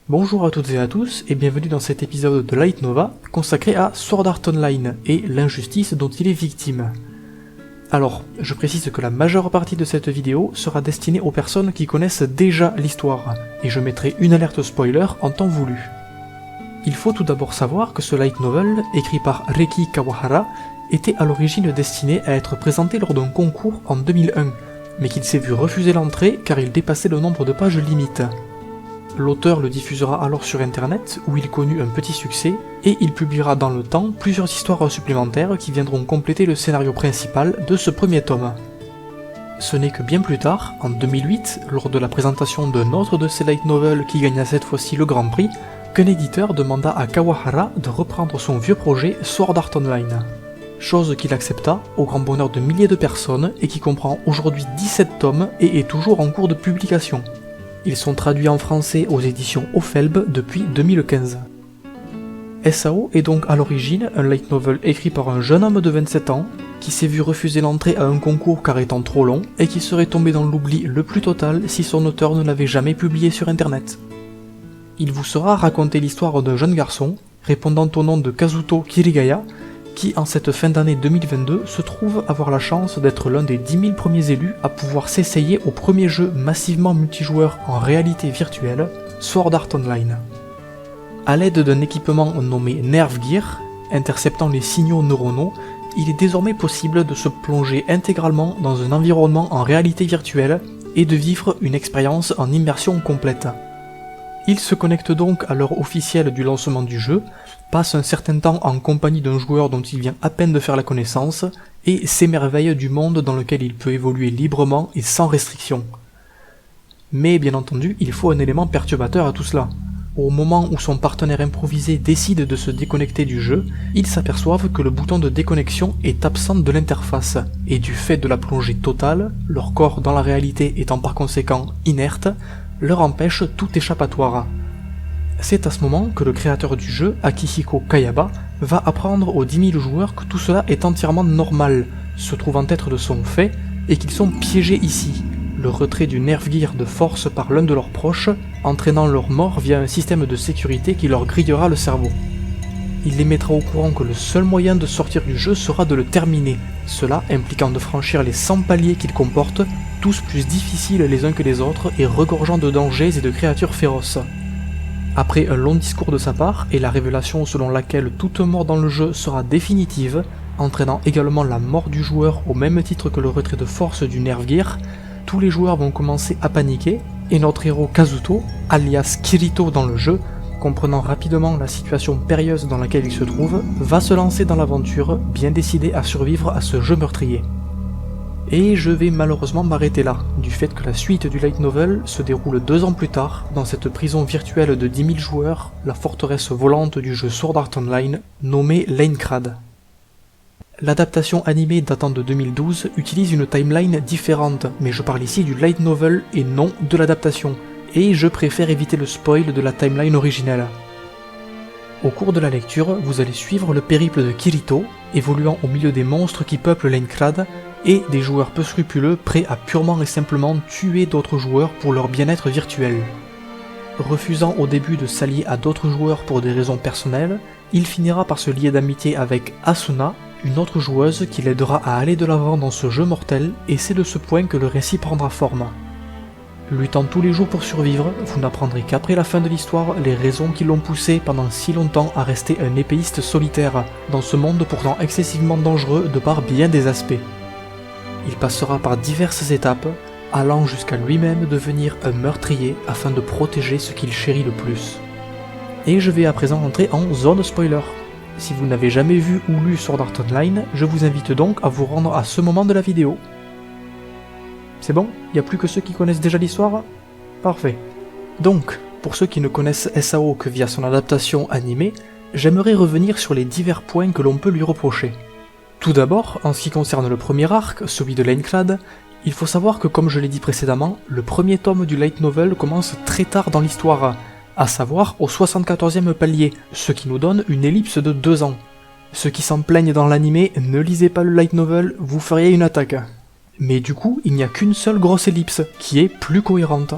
Bonjour à toutes et à tous et bienvenue dans cet épisode de Light Nova consacré à Sword Art Online et l'injustice dont il est victime. Alors, je précise que la majeure partie de cette vidéo sera destinée aux personnes qui connaissent déjà l'histoire, et je mettrai une alerte spoiler en temps voulu. Il faut tout d'abord savoir que ce light novel, écrit par Reiki Kawahara, était à l'origine destiné à être présenté lors d'un concours en 2001, mais qu'il s'est vu refuser l'entrée car il dépassait le nombre de pages limite. L'auteur le diffusera alors sur internet, où il connut un petit succès, et il publiera dans le temps plusieurs histoires supplémentaires qui viendront compléter le scénario principal de ce premier tome. Ce n'est que bien plus tard, en 2008, lors de la présentation d'un autre de ses light novels qui gagna cette fois-ci le Grand Prix, qu'un éditeur demanda à Kawahara de reprendre son vieux projet Sword Art Online. Chose qu'il accepta, au grand bonheur de milliers de personnes, et qui comprend aujourd'hui 17 tomes et est toujours en cours de publication. Ils sont traduits en français aux éditions Ofelb depuis 2015. SAO est donc à l'origine un light novel écrit par un jeune homme de 27 ans, qui s'est vu refuser l'entrée à un concours car étant trop long, et qui serait tombé dans l'oubli le plus total si son auteur ne l'avait jamais publié sur internet. Il vous sera raconté l'histoire d'un jeune garçon, répondant au nom de Kazuto Kirigaya, qui en cette fin d'année 2022 se trouve avoir la chance d'être l'un des 10 000 premiers élus à pouvoir s'essayer au premier jeu massivement multijoueur en réalité virtuelle, Sword Art Online. A l'aide d'un équipement nommé Nerve Gear, interceptant les signaux neuronaux, il est désormais possible de se plonger intégralement dans un environnement en réalité virtuelle et de vivre une expérience en immersion complète. Il se connecte donc à l'heure officielle du lancement du jeu, passe un certain temps en compagnie d'un joueur dont il vient à peine de faire la connaissance, et s'émerveille du monde dans lequel il peut évoluer librement et sans restriction. Mais bien entendu, il faut un élément perturbateur à tout cela. Au moment où son partenaire improvisé décide de se déconnecter du jeu, ils s'aperçoivent que le bouton de déconnexion est absent de l'interface, et du fait de la plongée totale, leur corps dans la réalité étant par conséquent inerte, leur empêche tout échappatoire. C'est à ce moment que le créateur du jeu, Akihiko Kayaba, va apprendre aux 10 000 joueurs que tout cela est entièrement normal, se trouvant être de son fait, et qu'ils sont piégés ici, le retrait du Nerve Gear de force par l'un de leurs proches, entraînant leur mort via un système de sécurité qui leur grillera le cerveau. Il les mettra au courant que le seul moyen de sortir du jeu sera de le terminer, cela impliquant de franchir les 100 paliers qu'il comporte, tous plus difficiles les uns que les autres et regorgeant de dangers et de créatures féroces. Après un long discours de sa part et la révélation selon laquelle toute mort dans le jeu sera définitive, entraînant également la mort du joueur au même titre que le retrait de force du Nerve Gear, tous les joueurs vont commencer à paniquer et notre héros Kazuto, alias Kirito dans le jeu, comprenant rapidement la situation périlleuse dans laquelle il se trouve, va se lancer dans l'aventure, bien décidé à survivre à ce jeu meurtrier. Et je vais malheureusement m'arrêter là, du fait que la suite du light novel se déroule 2 ans plus tard, dans cette prison virtuelle de 10 000 joueurs, la forteresse volante du jeu Sword Art Online, nommée Lanecrad. L'adaptation animée datant de 2012 utilise une timeline différente, mais je parle ici du light novel et non de l'adaptation, et je préfère éviter le spoil de la timeline originelle. Au cours de la lecture, vous allez suivre le périple de Kirito, évoluant au milieu des monstres qui peuplent Lanecrad, et des joueurs peu scrupuleux prêts à purement et simplement tuer d'autres joueurs pour leur bien-être virtuel. Refusant au début de s'allier à d'autres joueurs pour des raisons personnelles, il finira par se lier d'amitié avec Asuna, une autre joueuse qui l'aidera à aller de l'avant dans ce jeu mortel, et c'est de ce point que le récit prendra forme. Luttant tous les jours pour survivre, vous n'apprendrez qu'après la fin de l'histoire les raisons qui l'ont poussé pendant si longtemps à rester un épéiste solitaire, dans ce monde pourtant excessivement dangereux de par bien des aspects. Il passera par diverses étapes, allant jusqu'à lui-même devenir un meurtrier afin de protéger ce qu'il chérit le plus. Et je vais à présent entrer en zone spoiler. Si vous n'avez jamais vu ou lu Sword Art Online, je vous invite donc à vous rendre à ce moment de la vidéo. C'est bon? Il n'y a plus que ceux qui connaissent déjà l'histoire? Parfait. Donc, pour ceux qui ne connaissent SAO que via son adaptation animée, j'aimerais revenir sur les divers points que l'on peut lui reprocher. Tout d'abord, en ce qui concerne le premier arc, celui de Lanecrad, il faut savoir que comme je l'ai dit précédemment, le premier tome du light novel commence très tard dans l'histoire, à savoir au 74e palier, ce qui nous donne une ellipse de 2 ans. Ceux qui s'en plaignent dans l'animé, ne lisez pas le light novel, vous feriez une attaque. Mais du coup, il n'y a qu'une seule grosse ellipse, qui est plus cohérente.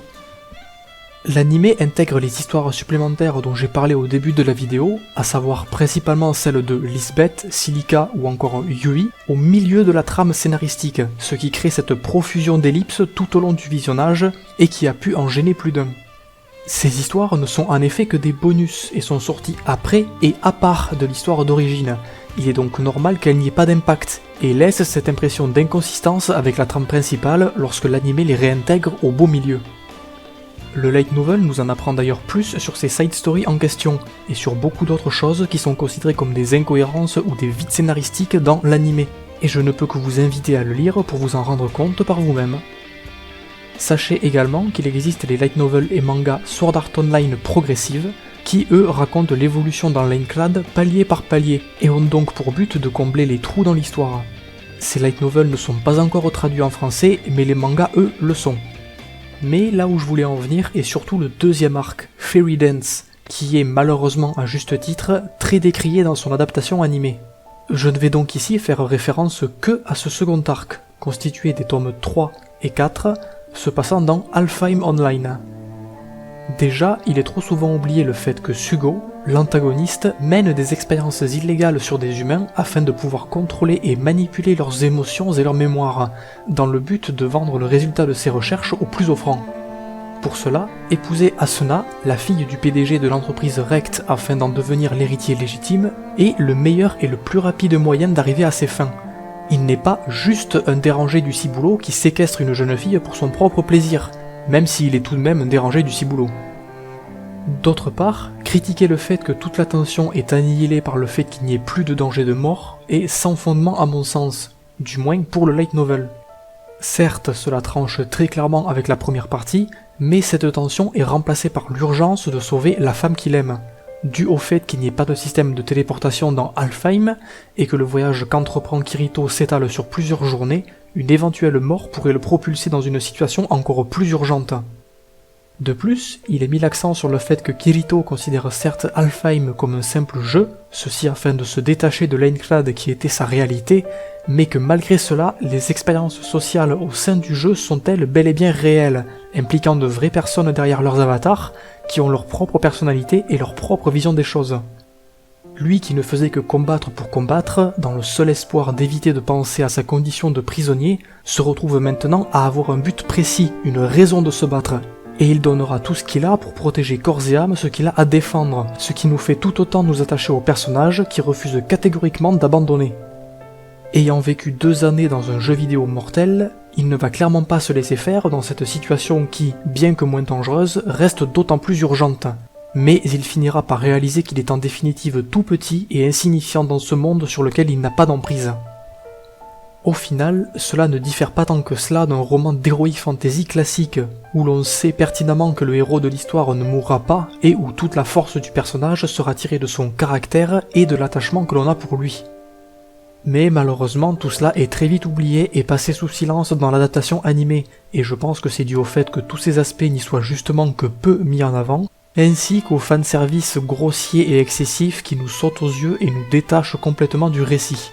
L'anime intègre les histoires supplémentaires dont j'ai parlé au début de la vidéo, à savoir principalement celles de Lisbeth, Silica ou encore Yui, au milieu de la trame scénaristique, ce qui crée cette profusion d'ellipses tout au long du visionnage et qui a pu en gêner plus d'un. Ces histoires ne sont en effet que des bonus et sont sorties après et à part de l'histoire d'origine. Il est donc normal qu'elle n'y ait pas d'impact, et laisse cette impression d'inconsistance avec la trame principale lorsque l'anime les réintègre au beau milieu. Le light novel nous en apprend d'ailleurs plus sur ces side stories en question, et sur beaucoup d'autres choses qui sont considérées comme des incohérences ou des vides scénaristiques dans l'anime, et je ne peux que vous inviter à le lire pour vous en rendre compte par vous-même. Sachez également qu'il existe les light novels et mangas Sword Art Online progressives, qui eux racontent l'évolution dans l'Aincrad palier par palier, et ont donc pour but de combler les trous dans l'histoire. Ces light novels ne sont pas encore traduits en français, mais les mangas eux le sont. Mais là où je voulais en venir est surtout le deuxième arc, Fairy Dance, qui est malheureusement à juste titre très décrié dans son adaptation animée. Je ne vais donc ici faire référence que à ce second arc, constitué des tomes 3 et 4, se passant dans Alfheim Online. Déjà, il est trop souvent oublié le fait que Sugo, l'antagoniste, mène des expériences illégales sur des humains afin de pouvoir contrôler et manipuler leurs émotions et leur mémoire, dans le but de vendre le résultat de ses recherches au plus offrant. Pour cela, épouser Asuna, la fille du PDG de l'entreprise Rect afin d'en devenir l'héritier légitime, est le meilleur et le plus rapide moyen d'arriver à ses fins. Il n'est pas juste un dérangé du ciboulot qui séquestre une jeune fille pour son propre plaisir, même s'il est tout de même un dérangé du ciboulot. D'autre part, critiquer le fait que toute l'attention est annihilée par le fait qu'il n'y ait plus de danger de mort est sans fondement à mon sens, du moins pour le light novel. Certes, cela tranche très clairement avec la première partie, mais cette tension est remplacée par l'urgence de sauver la femme qu'il aime, dû au fait qu'il n'y ait pas de système de téléportation dans Alfheim, et que le voyage qu'entreprend Kirito s'étale sur plusieurs journées, une éventuelle mort pourrait le propulser dans une situation encore plus urgente. De plus, il est mis l'accent sur le fait que Kirito considère certes Alfheim comme un simple jeu, ceci afin de se détacher de l'Aincrad qui était sa réalité, mais que malgré cela, les expériences sociales au sein du jeu sont-elles bel et bien réelles, impliquant de vraies personnes derrière leurs avatars, qui ont leur propre personnalité et leur propre vision des choses. Lui qui ne faisait que combattre pour combattre, dans le seul espoir d'éviter de penser à sa condition de prisonnier, se retrouve maintenant à avoir un but précis, une raison de se battre. Et il donnera tout ce qu'il a pour protéger corps et âme ce qu'il a à défendre, ce qui nous fait tout autant nous attacher au personnage qui refuse catégoriquement d'abandonner. Ayant vécu 2 années dans un jeu vidéo mortel, il ne va clairement pas se laisser faire dans cette situation qui, bien que moins dangereuse, reste d'autant plus urgente. Mais il finira par réaliser qu'il est en définitive tout petit et insignifiant dans ce monde sur lequel il n'a pas d'emprise. Au final, cela ne diffère pas tant que cela d'un roman d'heroic fantasy classique, où l'on sait pertinemment que le héros de l'histoire ne mourra pas et où toute la force du personnage sera tirée de son caractère et de l'attachement que l'on a pour lui. Mais malheureusement, tout cela est très vite oublié et passé sous silence dans l'adaptation animée, et je pense que c'est dû au fait que tous ces aspects n'y soient justement que peu mis en avant, ainsi qu'au fanservice grossier et excessif qui nous saute aux yeux et nous détache complètement du récit.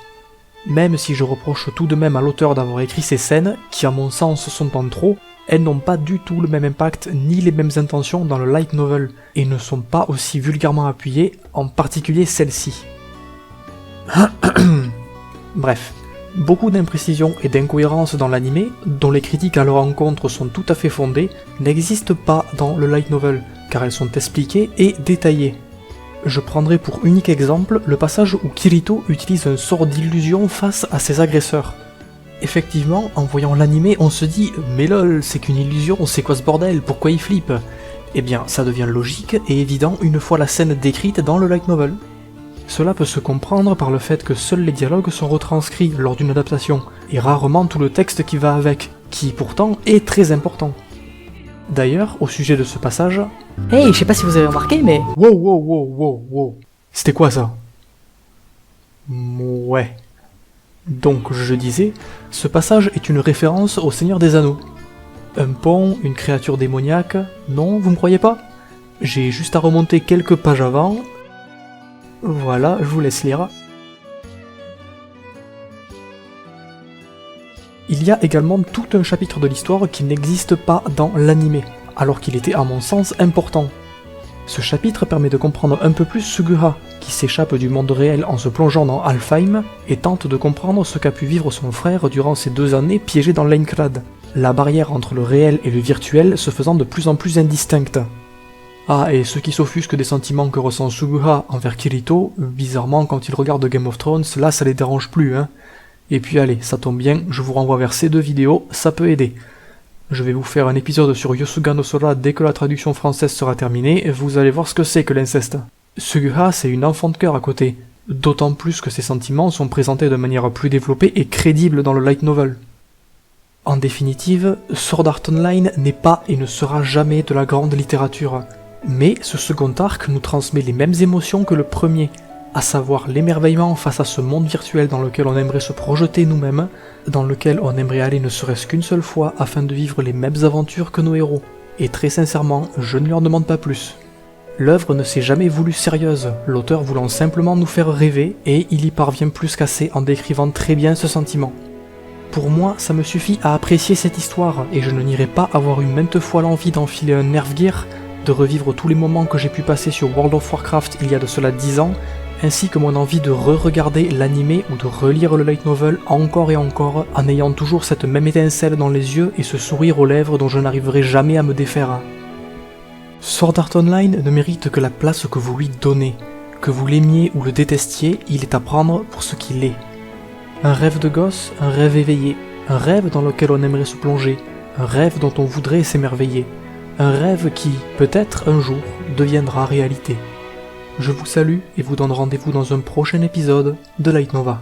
Même si je reproche tout de même à l'auteur d'avoir écrit ces scènes, qui à mon sens sont en trop, elles n'ont pas du tout le même impact ni les mêmes intentions dans le light novel, et ne sont pas aussi vulgairement appuyées, en particulier celle-ci. Bref, beaucoup d'imprécisions et d'incohérences dans l'anime, dont les critiques à leur encontre sont tout à fait fondées, n'existent pas dans le light novel, car elles sont expliquées et détaillées. Je prendrai pour unique exemple le passage où Kirito utilise un sort d'illusion face à ses agresseurs. Effectivement, en voyant l'anime, on se dit « Mais lol, c'est qu'une illusion, c'est quoi ce bordel, pourquoi il flippe ?» Eh bien, ça devient logique et évident une fois la scène décrite dans le light novel. Cela peut se comprendre par le fait que seuls les dialogues sont retranscrits lors d'une adaptation, et rarement tout le texte qui va avec, qui pourtant est très important. D'ailleurs, au sujet de ce passage... Hey, je sais pas si vous avez remarqué, mais... Wow. C'était quoi ça? Ouais. Donc, je disais, ce passage est une référence au Seigneur des Anneaux. Un pont, une créature démoniaque... Non, vous me croyez pas? J'ai juste à remonter quelques pages avant... Voilà, je vous laisse lire. Il y a également tout un chapitre de l'histoire qui n'existe pas dans l'anime, alors qu'il était à mon sens important. Ce chapitre permet de comprendre un peu plus Suguha, qui s'échappe du monde réel en se plongeant dans Alfheim, et tente de comprendre ce qu'a pu vivre son frère durant ces 2 années piégé dans l'Aincrad, la barrière entre le réel et le virtuel se faisant de plus en plus indistincte. Ah, et ceux qui s'offusquent des sentiments que ressent Suguha envers Kirito, bizarrement quand ils regardent Game of Thrones, là ça les dérange plus, hein. Et puis allez, ça tombe bien, je vous renvoie vers ces 2 vidéos, ça peut aider. Je vais vous faire un épisode sur Yosuga no Sora dès que la traduction française sera terminée, vous allez voir ce que c'est que l'inceste. Suguha, c'est une enfant de cœur à côté, d'autant plus que ses sentiments sont présentés de manière plus développée et crédible dans le light novel. En définitive, Sword Art Online n'est pas et ne sera jamais de la grande littérature, mais ce second arc nous transmet les mêmes émotions que le premier, à savoir l'émerveillement face à ce monde virtuel dans lequel on aimerait se projeter nous-mêmes, dans lequel on aimerait aller ne serait-ce qu'une seule fois afin de vivre les mêmes aventures que nos héros. Et très sincèrement, je ne lui en demande pas plus. L'œuvre ne s'est jamais voulue sérieuse, l'auteur voulant simplement nous faire rêver, et il y parvient plus qu'assez en décrivant très bien ce sentiment. Pour moi, ça me suffit à apprécier cette histoire, et je ne nierai pas avoir eu maintes fois l'envie d'enfiler un Nerf Gear, de revivre tous les moments que j'ai pu passer sur World of Warcraft il y a de cela 10 ans, ainsi que mon envie de re-regarder l'anime ou de relire le light novel encore et encore, en ayant toujours cette même étincelle dans les yeux et ce sourire aux lèvres dont je n'arriverai jamais à me défaire. Sword Art Online ne mérite que la place que vous lui donnez. Que vous l'aimiez ou le détestiez, il est à prendre pour ce qu'il est. Un rêve de gosse, un rêve éveillé, un rêve dans lequel on aimerait se plonger, un rêve dont on voudrait s'émerveiller, un rêve qui, peut-être un jour, deviendra réalité. Je vous salue et vous donne rendez-vous dans un prochain épisode de Light Nova.